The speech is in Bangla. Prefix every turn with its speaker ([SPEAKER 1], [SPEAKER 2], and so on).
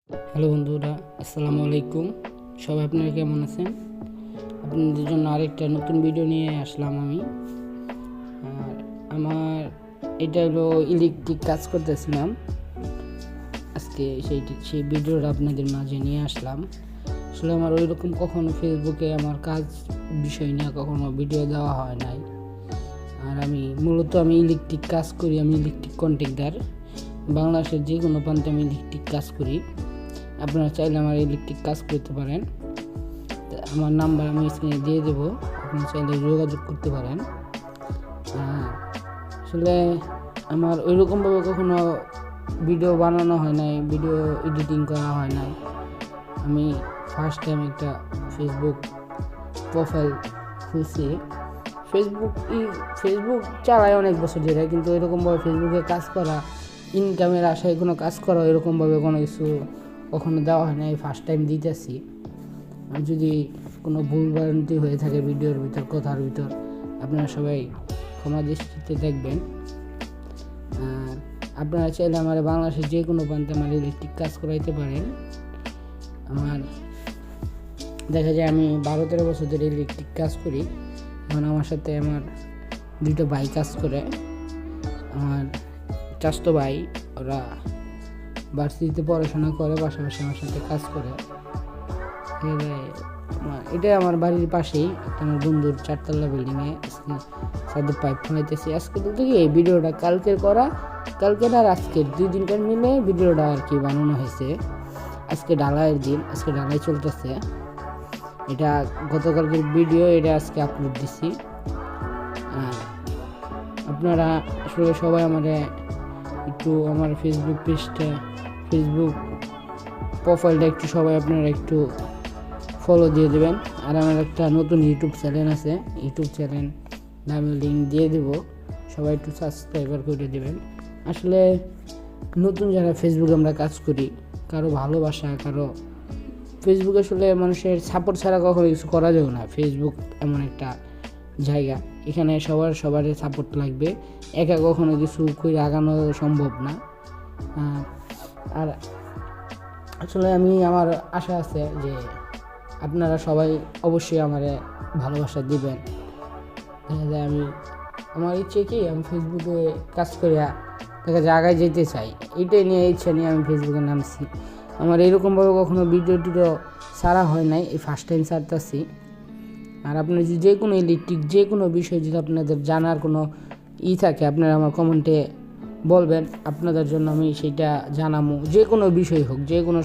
[SPEAKER 1] হ্যালো বন্ধুরা, আসসালামু আলাইকুম। সবাই আপনারা কেমন আছেন? আপনাদের জন্য আরেকটা নতুন ভিডিও নিয়ে আসলাম আমি। আর আমার এটা হলো ইলেকট্রিক কাজ করতেছিলাম আজকে, সেই ভিডিওটা আপনাদের মাঝে নিয়ে আসলাম। আসলে আমার ওই রকম কখনো ফেসবুকে আমার কাজ বিষয় নিয়ে কখনো ভিডিও দেওয়া হয় নাই। আর আমি মূলত ইলেকট্রিক কাজ করি, আমি ইলেকট্রিক কন্ট্রাক্টর। বাংলাদেশের যে কোনো প্রান্তে আমি ইলেকট্রিক কাজ করি। আপনারা চাইলে আমার ইলেকট্রিক কাজ করতে পারেন। আমার নাম্বার আমি স্ক্রিনে দিয়ে দেবো, আপনি চাইলে যোগাযোগ করতে পারেন। আসলে আমার ওইরকমভাবে কখনো ভিডিও বানানো হয় নাই, ভিডিও এডিটিং করা হয় নাই। আমি ফার্স্ট টাইম একটা ফেসবুক প্রোফাইল খুলছি। ফেসবুক চালাই অনেক বছর ধরে, কিন্তু এরকমভাবে ফেসবুকে কাজ করা, ইনকামের আশায় কোনো কাজ করা এরকমভাবে কোনো কিছু কখনো দেওয়া হয় না। এই ফার্স্ট টাইম দিতেছি। আর যদি কোনো ভুলভ্রান্তি হয়ে থাকে ভিডিওর ভিতর, কথার ভিতর, আপনারা সবাই ক্ষমা দৃষ্টিতে দেখবেন। আর আপনারা চাইলে আমার বাংলাদেশের যে কোনো প্রান্তে আমার ইলেকট্রিক কাজ করাইতে পারেন। আমার দেখা যায় আমি 12-13 বছর ধরে ইলেকট্রিক কাজ করি। এখন আমার সাথে আমার দুটো ভাই কাজ করে। আমার চাচাতো ভাই, ওরা ভার্সিটিতে পড়াশোনা করে, পাশাপাশি আমার সাথে কাজ করে। এটা আমার বাড়ির পাশেই একটা আমার বন্ধুর 4তলা বিল্ডিংয়ে সাথে পাইপ ফোনাইতেছি। আজকে বলতে কি এই ভিডিওটা কালকের আর আজকের 2 দিনকার মিলে ভিডিওটা আর কি বানানো হয়েছে। আজকে ঢালাইয়ের দিন, আজকে ঢালাই চলতেছে। এটা গতকালকের ভিডিও, এটা আজকে আপলোড দিছি। আপনারা আসলে সবাই একটু আমার ফেসবুক প্রোফাইলটা একটু সবাই আপনারা একটু ফলো দিয়ে দেবেন। আর আমার একটা নতুন ইউটিউব চ্যানেল আছে, ইউটিউব চ্যানেল নামে লিঙ্ক দিয়ে দেবো, সবাই একটু সাবস্ক্রাইবার করে দেবেন। আসলে নতুন যারা ফেসবুকে আমরা কাজ করি, কারো ভালোবাসা, ফেসবুক আসলে মানুষের সাপোর্ট ছাড়া কখনো কিছু করা যাবে না। ফেসবুক এমন একটা জায়গা, এখানে সবার সাপোর্ট লাগবে, একা কখনো কিছু করে আগানো সম্ভব না। আর আসলে আমার আশা আছে যে আপনারা সবাই অবশ্যই আমারে ভালোবাসা দিবেন। দেখা যায় আমার ইচ্ছে কি, আমি ফেসবুকে কাজ করিয়া দেখা যায় আগায় যেতে চাই, এইটাই নিয়ে ইচ্ছা নিয়ে আমি ফেসবুকে নামছি। আমার এরকমভাবে কখনো ভিডিও ছাড়া হয় নাই, এই ফার্স্ট টাইম ছাড়তেছি। আর আপনার যদি যে কোনো ইলেকট্রিক যে কোনো বিষয় যদি আপনাদের জানার কোনো থাকে, আপনারা আমার কমেন্টে বলবেন, আপনাদের জন্য আমি সেটা জানাবো। যে কোনো বিষয় হোক, যে কোনো